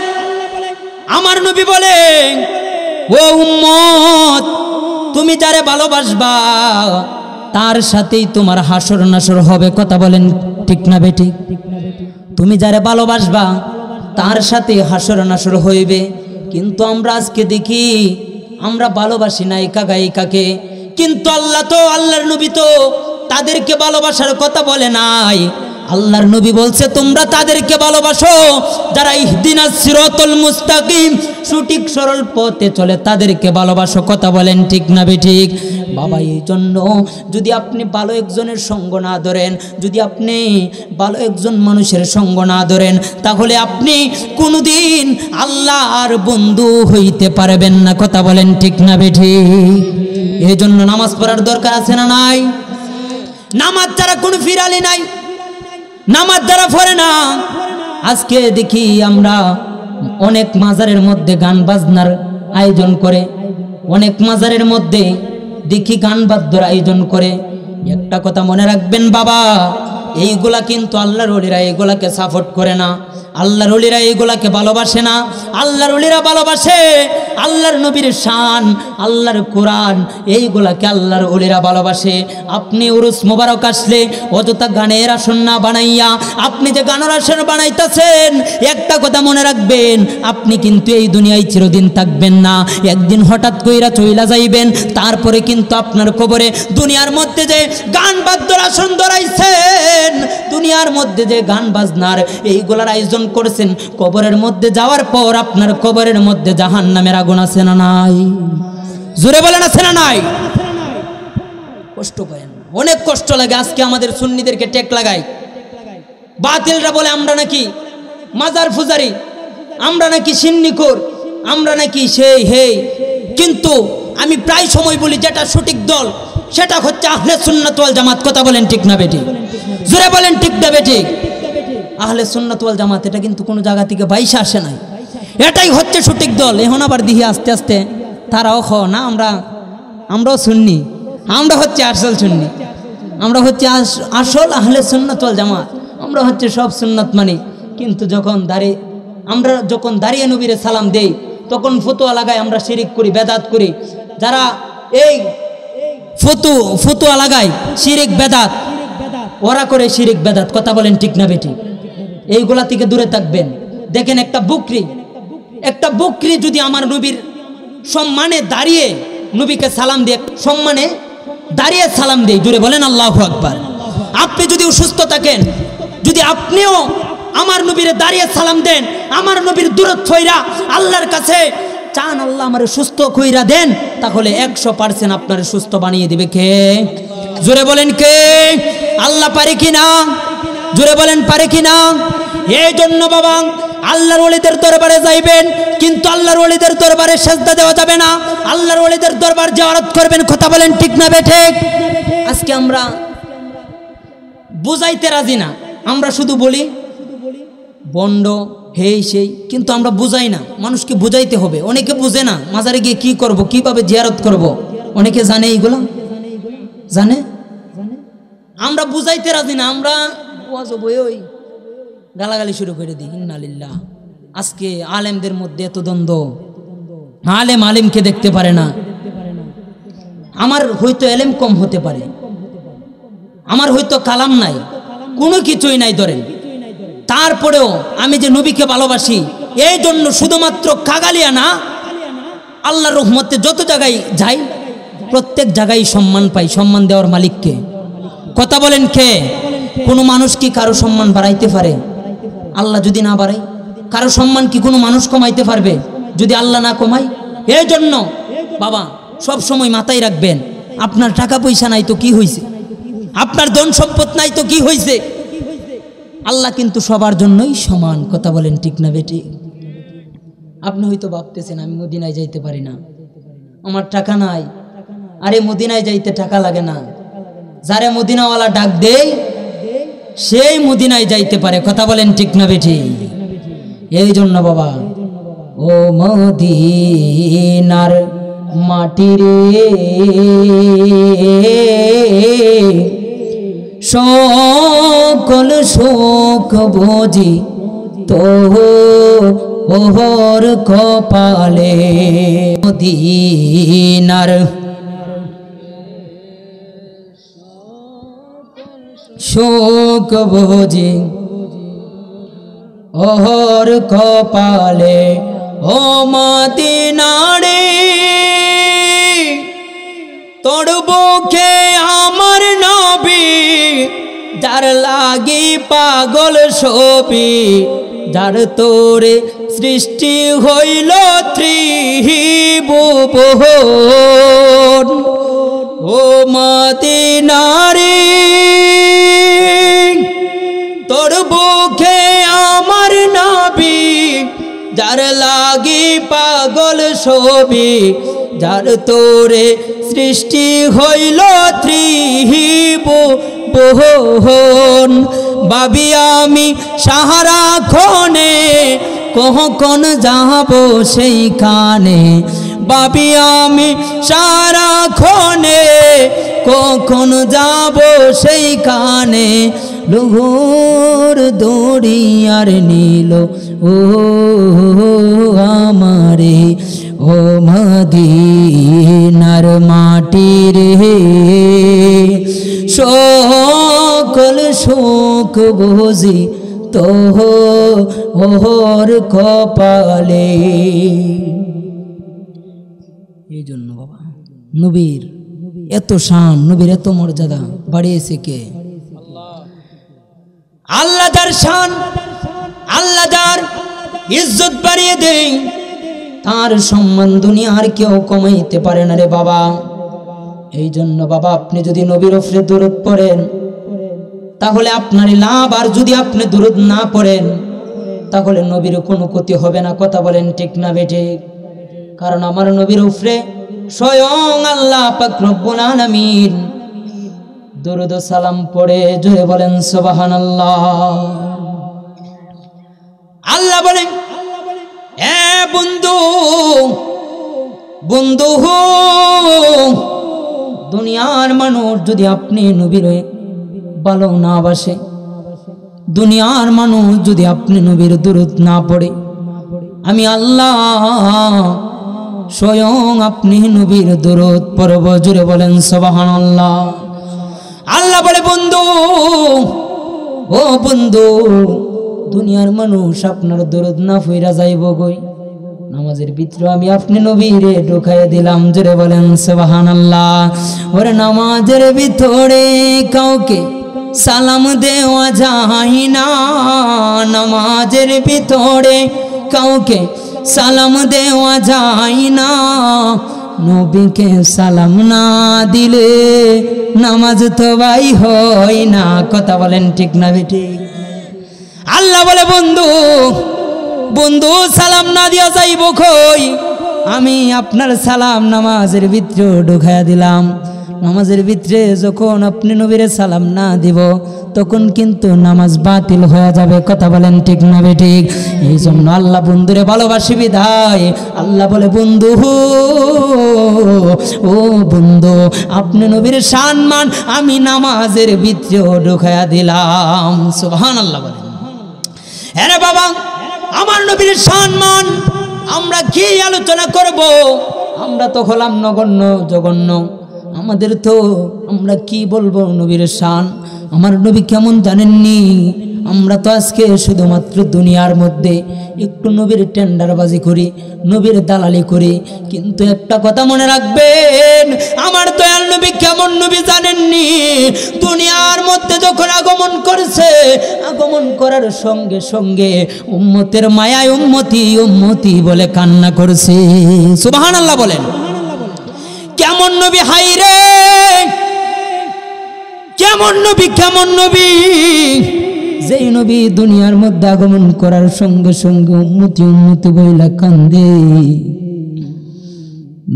আমার নবী বলে, ও উম্মত, তুমি যারে ভালোবাসবা তার সাথেই তোমার হাসর নাসর হবে। কথা বলেন ঠিক না বেঠিক? তুমি যারে ভালোবাসবা তার সাথে হাসর নাসর হইবে। কিন্তু আমরা আজকে দেখি আমরা ভালোবাসি না একাকে, কিন্তু আল্লাহ তো, আল্লাহর নবী তো তাদেরকে ভালোবাসার কথা বলে নাই। আল্লাহর নবী বলছে তোমরা তাদেরকে ভালোবাসো যারা ইহদিনাস সিরাতাল মুস্তাকিম, সঠিক সরল পথে চলে, তাদেরকে ভালোবাসো। কথা বলেন ঠিক না বেঠিক? বাবা, এই জন্য যদি আপনি ভালো একজনের সঙ্গ না ধরেন, যদি আপনি ভালো একজন মানুষের সঙ্গ না ধরেন, তাহলে আপনি কোনোদিন আল্লাহর বন্ধু হইতে পারবেন না। কথা বলেন ঠিক না বেঠিক? এই জন্য নামাজ পড়ার দরকার আছে না নাই? নামাজ ছাড়া কোনো ফিরালি নাই, নামাজ যারা পড়ে না। আজকে দেখি আমরা অনেক মাজারের মধ্যে গান বাজনার আয়োজন করে, অনেক মাজারের মধ্যে দেখি গান বাদ্যর আয়োজন করে। একটা কথা মনে রাখবেন বাবা, এইগুলা কিন্তু আল্লাহর ওলিরা এইগুলাকে সাপোর্ট করে না, আল্লাহর ওলিরা এইগুলাকে ভালোবাসে না। আল্লাহর ওলিরা ভালোবাসে আল্লাহর নবীর শান, আল্লাহর কোরআন, এইগুলাকে আল্লাহর ওলিরা ভালোবাসে। আপনি উরুস মোবারক আসলে অযথা গানের আসন না বানাইয়া, আপনি যে গানের আসন বানাইতেছেন, একটা কথা মনে রাখবেন, আপনি কিন্তু এই দুনিয়ায় চিরদিন থাকবেন না। একদিন হঠাৎ কইরা চইলা যাইবেন, তারপরে কিন্তু আপনার কবরে দুনিয়ার মধ্যে যে গান বাদ্যর আসন ধরাইছেন, দুনিয়ার মধ্যে যে গান বাজনার এইগুলার আয়োজন করছেন, কবরের মধ্যে যাওয়ার পর আপনার কবরের মধ্যে জাহান্নামের আগুন আছে না নাই? জোরে বলেন আছে না নাই? কষ্ট পায় না, অনেক কষ্ট লাগে। আজকে আমাদের সুন্নিদেরকে টেক লাগাই, বাতিলরা বলে আমরা নাকি মাজার ফুজারি, আমরা নাকি সিন্নিকোর, আমরা নাকি সেই হে। কিন্তু আমি প্রায় সময় বলি যেটা সঠিক দল সেটা হচ্ছে আহলে সুন্নাত ওয়াল জামাত। কথা বলেন ঠিক না বেটি? জোরে বলেন ঠিক না বেটি? আহলে সুন্নাত ওয়াল জামাত, এটা কিন্তু কোনো জায়গা থেকে বাইশে আসে নাই, এটাই হচ্ছে সঠিক দল। এখন আবার দিহি আস্তে আস্তে তারাও না, আমরাও সুন্নি, আমরা হচ্ছে আসল সুন্নি, আমরা হচ্ছে আসল আহলে সুন্নাত ওয়াল জামাত, আমরা হচ্ছে সব সুন্নাত মানি। কিন্তু আমরা যখন দাঁড়িয়ে নবীরে সালাম দেই, তখন ফতোয়া লাগায় আমরা শিরিক করি, বেদাত করি। যারা এই ফতোয়া লাগায় শিরিক বেদাত, ওরা করে শিরিক বেদাত। কথা বলেন ঠিক না বেটি? এইগুলা থেকে দূরে থাকবেন। দেখেন একটা বকরি যদি আমার নবীর সম্মানে দাঁড়িয়ে নবীকে সালাম দিয়ে, সম্মানে দাঁড়িয়ে সালাম দেই, জুড়ে বলেন আল্লাহু আকবার। আপনি যদি অসুস্থ থাকেন, যদি আপনিও আমার নবীরে দাঁড়িয়ে সালাম দেন, আমার নবীর দূরত হইরা আল্লাহর কাছে চান আল্লাহ আমার সুস্থ কইরা দেন, তাহলে 100% আপনার সুস্থ বানিয়ে দিবে কে? জোরে বলেন কে? আল্লাহ পারে কিনা? জোরে বলেন পারে কিনা? এই জন্য বাবা, আল্লাহর ওলিদের দরবারে যাইবেন, কিন্তু আল্লাহর ওলিদের দরবারে সেজদা দেওয়া যাবে না, আল্লাহর ওলিদের দরবার জিয়ারত করবেন। কথা বলেন ঠিক না বেঠে? আজকে আমরা বুঝাইতে রাজি না, আমরা শুধু বলি বন্ড হেই সেই, কিন্তু আমরা বুঝাই না। মানুষকে বুঝাইতে হবে, অনেকে বুঝে না মাজারে গিয়ে কি করব, কিভাবে জিয়ারত করব। অনেকে জানে এইগুলো, জানে, আমরা বুঝাইতে রাজি না। আমরা ওই গালাগালি শুরু করে দিই, ইন্নালিল্লাহ। আজকে আলেমদের মধ্যে এত দ্বন্দ্ব, আলেমকে দেখতে পারে না। আমার হয়তো এলেম কম হতে পারে, আমার হয়তো কালাম নাই, কোনো কিছুই নাই ধরেন, তারপরেও আমি যে নবীকে ভালোবাসি, এই জন্য শুধুমাত্র কাগালিয়া না, আল্লাহর রহমতে যত জায়গায় যাই, প্রত্যেক জায়গায় সম্মান পাই। সম্মান দেওয়ার মালিককে। কথা বলেন কে? কোনো মানুষ কি কারো সম্মান বাড়াইতে পারে? আল্লাহ যদি না বাড়াই, কারো সম্মান কি কোনো মানুষ কমাইতে পারবে যদি আল্লাহ না কমাই? এই জন্য বাবা সব সময় মাথায় রাখবেন, আপনার টাকা পয়সা নাই তো কি হয়েছে, আপনার ধন সম্পদ নাই তো কি হয়েছে, আল্লাহ কিন্তু সবার জন্যই সমান। কথা বলেন ঠিক না বেটি? আপনি হয়তো ভাবতেছেন আমি মদিনায় যাইতে পারি না, আমার টাকা নাই। আরে মদিনায় যাইতে টাকা লাগে না, যারে মদিনাওয়ালা ডাক দেয় সেই মদিনায় যাইতে পারে। কথা বলেন ঠিক না বেটি? এই জন্য বাবা, ও মদিনার মাটি রে, সকল সুখ বুঝি তোহর কপালে। মদিনার সুখ বুঝি ওহর কপালে। ও মদিনা রে, তোর যার লাগি পাগল সবি, যার তোরে সৃষ্টি হইল ত্রিভুবন। ও মদিনারে তোর বুকে আমার নবী, যার লাগি পাগল সবি, যার তোরে সৃষ্টি হইল ত্রিভুবন। ভাবি আমি সারাক্ষণে কখন যাব সেইখানে, ভাবি আমি সারাক্ষণে কখন যাব সেইখানে। লোহর দরিয়ার নীল ও আমারে, ও মদিনার মাটি রে, সকল সুখ বুঝি তোহর কপালে। এই জন্য বাবা নবীর এত শান, নবীর এত মর্যাদা বাড়িয়েছে কে? আল্লাহ যার শান, আল্লাহ যার ইজ্জত বাড়িয়ে দেয়, তার সম্মান দুনিয়ার কেউ কমাইতে পারে না রে বাবা। এই জন্য বাবা আপনি যদি নবীর উপরে দরুদ পড়েন তাহলে আপনারই লাভ, আর যদি আপনি দরুদ না পড়েন তাহলে নবীর কোনো ক্ষতি হবে না। কথা বলেন ঠিক না বেঠিক? কারণ আমার নবীর উপরে স্বয়ং আল্লাহ পাক রব্বুল আলামিন দরুদ ও সালাম পড়ে জোরে বলেন সুবহানাল্লাহ। আল্লাহ বলেন, এ বন্ধু বন্ধু, দুনিয়ার মানুষ যদি আপনি নবীর ভালো না বাসে, দুনিয়ার মানুষ যদি আপনি নবীর দরুদ না পড়ে, আমি আল্লাহ স্বয়ং আপনি নবীর দরুদ পড়ব। জোরে বলেন সুবহানাল্লাহ। আল্লাহ বলে, বন্ধু ও বন্ধু, দুনিয়ার মানুষ আপনার দরুদ না ফিরা যাইব গই, নামাজের ভিতরে আমি আপনি নবীরে ঢুকাইয়া দিলাম। জোরে বলেন সুবহানাল্লাহ। ওরে নামাজের ভিতরে কাউকে সালাম দেওয়া যায় না, নামাজের ভিতরে কাউকে সালাম দেওয়া যায় না, নবীকে সালাম না দিলে নামাজ তো ভাই হয় না। কথা বলেন ঠিক না বেঠিক? আল্লাহ বলে, বন্ধু বন্ধু সালাম না দিয়া যাইব কই, আমি আপনার সালাম নামাজের ভিতরে ঢুকাইয়া দিলাম। নামাজের ভিতরে যখন আপনি নবীরে সালাম না দিব তখন কিন্তু নামাজ বাতিল হয়ে যাবে। কথা বলেন ঠিক না বেঠিক? এই জন্য আল্লাহ বন্ধুরে ভালোবাসি বিধায় আল্লাহ বলে, বন্ধু ও বন্ধু, আপনি নবীর সম্মান আমি নামাজের ভিতরে ঢুকাইয়া দিলাম। সুবহানাল্লাহ বলেন। আরে বাবা, আমার নবীর সম্মান আমরা কি আলোচনা করব? আমরা তো হলাম নগণ্য জঘন্য, আমাদের তো আমরা কি বলবো নবীর শান? আমার নবী কেমন জানেননি? আমরা তো আজকে শুধুমাত্র দুনিয়ার মধ্যে একটু নবীর টেন্ডারবাজি করি, নবীর দালালি করি, কিন্তু একটা কথা মনে রাখবেন, আমার দয়াল নবী কেমন নবী জানেননি? দুনিয়ার মধ্যে যখন আগমন করেছে, আগমন করার সঙ্গে সঙ্গে উম্মতের মায়ায় উম্মতি উম্মতি বলে কান্না করছে। সুবহানাল্লাহ বলেন। কেমন নবী, হাই রে কেমন নবী, কেমন নবী! যেই নবী দুনিয়ার মধ্যে আগমন করার সঙ্গে সঙ্গে উম্মতি উম্মতি বইলা কান্দে।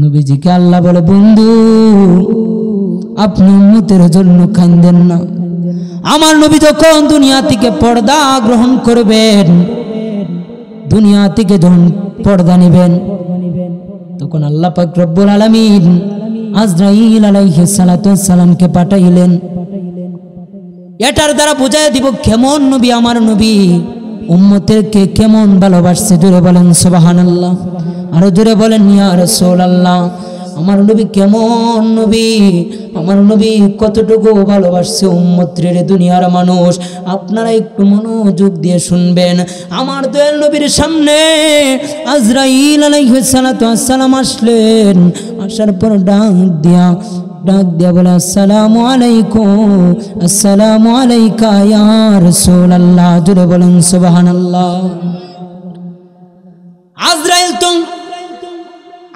নবীজিকে আল্লাহ বলে, বন্ধু আপনি উম্মতের জন্য কান্দেন না। আমার নবী যখন দুনিয়া থেকে পর্দা গ্রহণ করবেন, দুনিয়া থেকে যখন পর্দা নেবেন, তখন আল্লাহ পাক রব্বুল আলামিন আজরাইল আলাইহিস সালাতু ওয়াস সালামকে পাঠাইলেন। এটার দ্বারা বুঝাই দিব কেমন নবী আমার নবী, উম্মতেরকে কেমন ভালোবাসছে। জোরে বলেন সুবহানাল্লাহ, আরো জোরে বলেন ইয়া রাসূলুল্লাহ। আমার নবী কেমন নবী, আমার নবী কতটুকু ভালোবাসছে উম্মতের দুনিয়ার মানুষ। আপনারা একটু মনোযোগ দিয়ে শুনবেন। আমার দয়াল নবীর সামনে আজরাইল আলাইহিস সালাতু ওয়াস সালাম আসলেন। আসার পর ডাক দিয়া ডাক দিয়া বলে আসসালামু আলাইকা ইয়া রাসূলুল্লাহ। জোরে বলেন সুবহানাল্লাহ। আজরাইল তো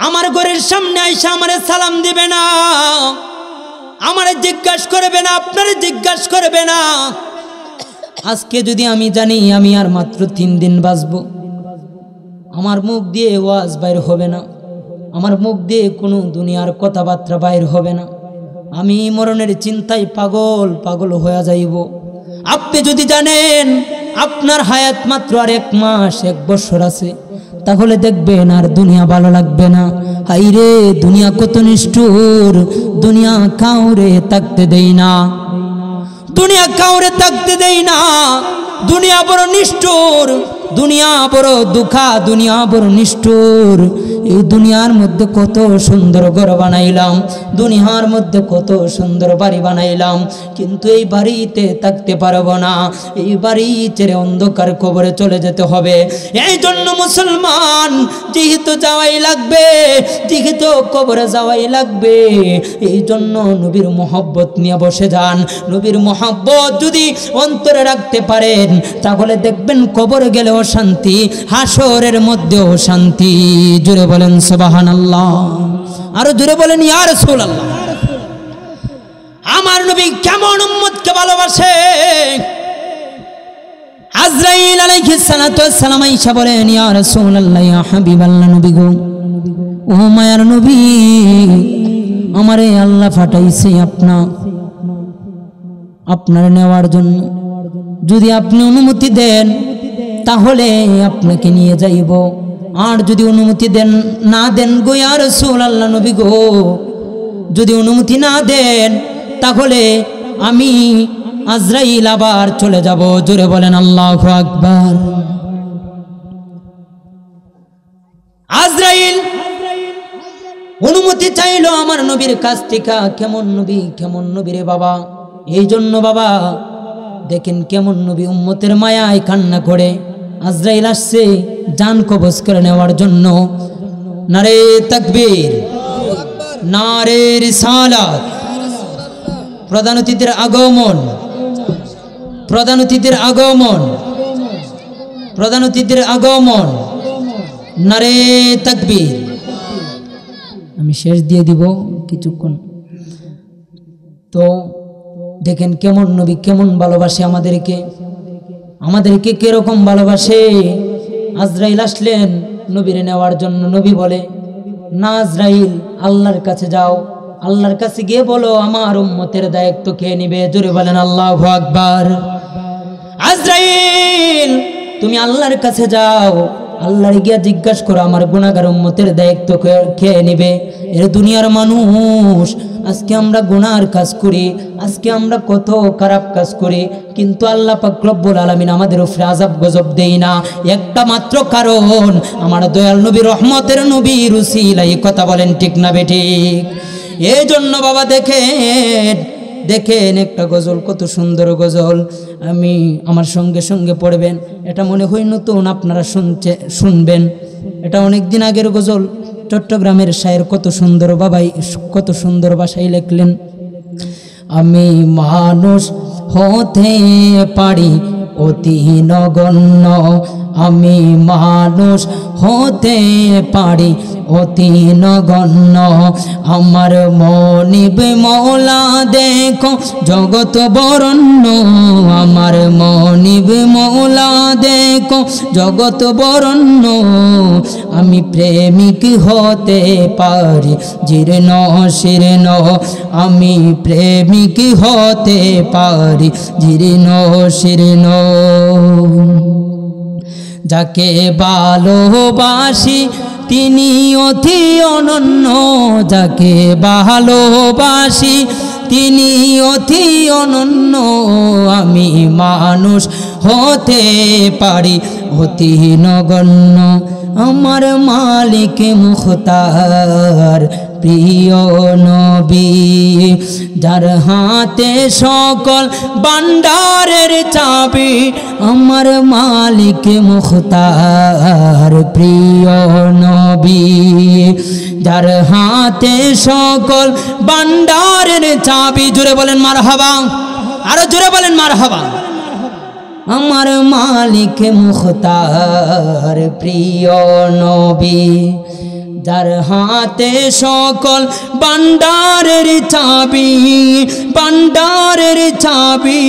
আমার ঘরের সামনে আইসা আমারে সালাম দিবে না, আমারে জিজ্ঞাসা করবে না, আপনারে জিজ্ঞাসা করবে না। আজকে যদি আমি জানি আমি আর মাত্র 3 দিন বাঁচবো, আমার মুখ দিয়ে ওয়াজ বাইর হবে না, আমার মুখ দিয়ে কোনো দুনিয়ার কথাবার্তা বাইর হবে না, আমি মরণের চিন্তায় পাগল হয়ে যাইব। আপনি যদি জানেন আপনার হায়াত মাত্র আর 1 মাস 1 বছর আছে, তাহলে দেখবেন আর দুনিয়া ভালো লাগবে না। হাইরে দুনিয়া কত নিষ্ঠুর, দুনিয়া কাউরে থাকতে দেই না, দুনিয়া কাউরে থাকতে দেই না। দুনিয়া বড় নিষ্ঠুর, দুনিয়া বড় দুঃখা, দুনিয়া বড় নিষ্ঠুর। এই দুনিয়ার মধ্যে কত সুন্দর ঘর বানাইলাম, দুনিয়ার মধ্যে কত সুন্দর বাড়ি বানাইলাম, কিন্তু এই বাড়িতে থাকতে পারবো না, এই বাড়ি ছেড়ে অন্ধকার কবরে চলে যেতে হবে। এই জন্য মুসলমান যেহেতু যাওয়াই লাগবে, যেহেতু কবরে যাওয়াই লাগবে, এই জন্য নবীর মহব্বত নিয়ে বসে যান। নবীর মহব্বত যদি অন্তরে রাখতে পারেন, তাহলে দেখবেন কবরে গেলেও শান্তি, হাসরের মধ্যেও শান্তি। জোরে বলেন সুবহানাল্লাহ, আরো জোরে বলেন ইয়া রাসূলুল্লাহ। আমার নবী কেমন উম্মতকে ভালোবাসে। আজরাইল আলাইহিস সালাতু ওয়াস সালাম আয়েশা বলেন ইয়া রাসূলুল্লাহ, ইয়া হাবিবাল্লাহ, নবী গো, ও মায়ার নবী, আমারে আল্লাহ পাঠাইছে আপনার নেওয়ার জন্য। যদি আপনি অনুমতি দেন তাহলে আপনাকে নিয়ে যাইব, আর যদি অনুমতি না দেন গো ইয়া রাসূলুল্লাহ, নবী গো, যদি অনুমতি না দেন তাহলে আমি আজরাইল আবার চলে যাব। জোরে বলেন আল্লাহু আকবার। আজরাইল অনুমতি চাইলো আমার নবীর কাছ থেকে। কেমন নবী রে বাবা। এই জন্য বাবা দেখেন কেমন নবী, উম্মতের মায়ায় কান্না করে। আজরাইল আসছে জান কবজ করে নেওয়ার জন্য। নারে তাকবীর, নারে রিসালাত। প্রধান অতিথির আগমন, প্রধান অতিথির আগমন, প্রধান অতিথির আগমন। নারে তাকবীর। আমি শেষ দিয়ে দিব কিছুক্ষণ। তো দেখেন কেমন নবী, কেমন ভালোবাসে আমাদেরকে কিরকম ভালোবাসে। আজরাইল আসলেন নবীরে নেওয়ার জন্য। নবী বলে না আজরাইল, আল্লাহর কাছে যাও, আল্লাহর কাছে গিয়ে বলো আমার উম্মতের দায়িত্ব কে নিবে। জোরে বলেন আল্লাহু আকবার। আজরাইল তুমি আল্লাহর কাছে যাও, আল্লাহর গিয়া জিজ্ঞাসা করো আমার গুনাহগার উম্মতের দায়িত্ব কে নিবে। এর দুনিয়ার মানুষ আজকে আমরা গুনার কাজ করি, আজকে আমরা কত খারাপ কাজ করি, কিন্তু আল্লাহ পাক রব্বুল আলামিন আমাদের উপরে আযাব গজব দেই না। একটা মাত্র কারণ, আমার দয়াল নবী, রহমতের নবী রুসিলাই। কথা বলেন ঠিক না বেঠিক? এই জন্য বাবা দেখেন একটা গজল, কত সুন্দর গজল। আমি আমার সঙ্গে সঙ্গে পড়বেন, এটা মনে হয় নতুন, আপনারা শুনবেন। এটা অনেক দিন আগের গজল, চট্টগ্রামের শায়ের কত সুন্দর বাবাই, কত সুন্দর ভাষায় লিখলেন। আমি মানুষ হতে পারি অতি নগণ্য, আমি মানুষ হতে পারি অতি নগণ্য, আমার মনিব মওলা দেখো জগৎ বরণ্য, আমার মনিব মওলা দেখো জগৎ বরণ্য, আমি প্রেমিক হতে পারি জীর্ণ শীর্ণ, আমি প্রেমিক হতে পারি জীর্ণ শীর্ণ, যাকে ভালোবাসি তিনি অতি অনন্য, যাকে ভালোবাসি তিনি অতি অনন্য, আমি মানুষ হতে পারি অতি নগণ্য, আমার মালিক মুখতার প্রিয় নবী, যার হাতে সকল ভান্ডারের চাবি। আমার মালিক মুখতার প্রিয় নবী, যার হাতে সকল ভান্ডারের চাবি। জোরে বলেন মারহাবা, আরো জোরে বলেন মারহাবা। আমার মালিক মুখতার প্রিয় নবী, যার হাতে সকল ভান্ডারের চাবি, ভান্ডারের চাবি।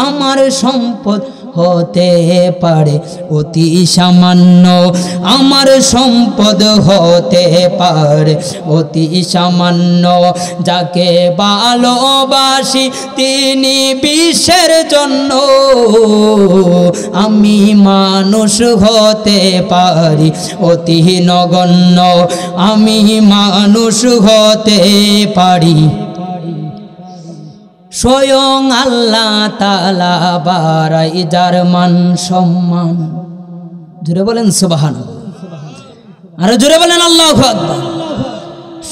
আমার সম্পদ হতে পারে অতি সামান্য, আমার সম্পদ হতে পারে অতি সামান্য। যাকে ভালোবাসি তিনি বিশ্বের জন্য, আমি মানুষ হতে পারি অতি নগণ্য, আমি মানুষ হতে পারি। স্বয়ং আল্লাহ তাআলা বাড়াই যার মান সম্মান। জোরে বলেন সুবহানাল্লাহ, আরো জোরে বলেন আল্লাহু আকবার।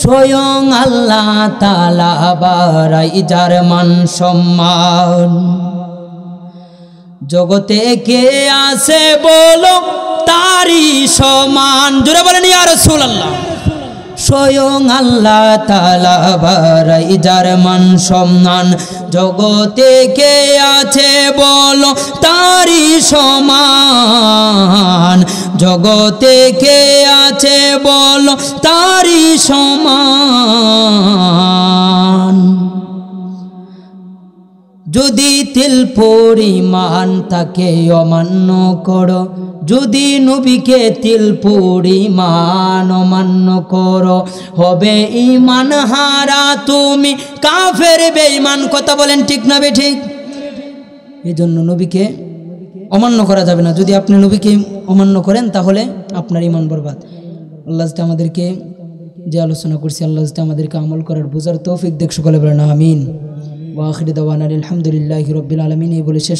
স্বয়ং আল্লাহ তাআলা বাড়াই যার মান সম্মান। জগতে কে আছে বলো তারই সমান। জোরে বলেন ইয়া রাসূলুল্লাহ। স্বয়ং আল্লাহ তাআলা বাড়াই যার মান সম্মান। জগতে কে আছে বলো তারই সমান, জগতে কে আছে বলো তারই সমান। যদি তিল পরিমাণ তাকে অমান্য করো, যদি নবীকে তিল পরিমাণ অমান্য করো, হবে ঈমান হারা তুমি, কাফের বেঈমান। কথা বলেন ঠিক না বেঠিক? এই জন্য নবীকে অমান্য করা যাবে না। যদি আপনি নবীকে অমান্য করেন তাহলে আপনার ঈমান বরবাদ। আল্লাহ যাতে আমাদেরকে যে আলোচনা করছি, আল্লাহ যাতে আমাদেরকে আমল করার বোঝার তৌফিক দেখ। সকলে বলেন আমিন। ওয়া আখিরু দাওয়ানা আলহামদুলিল্লাহি রাব্বিল আলামিন। এই বলে শেষ।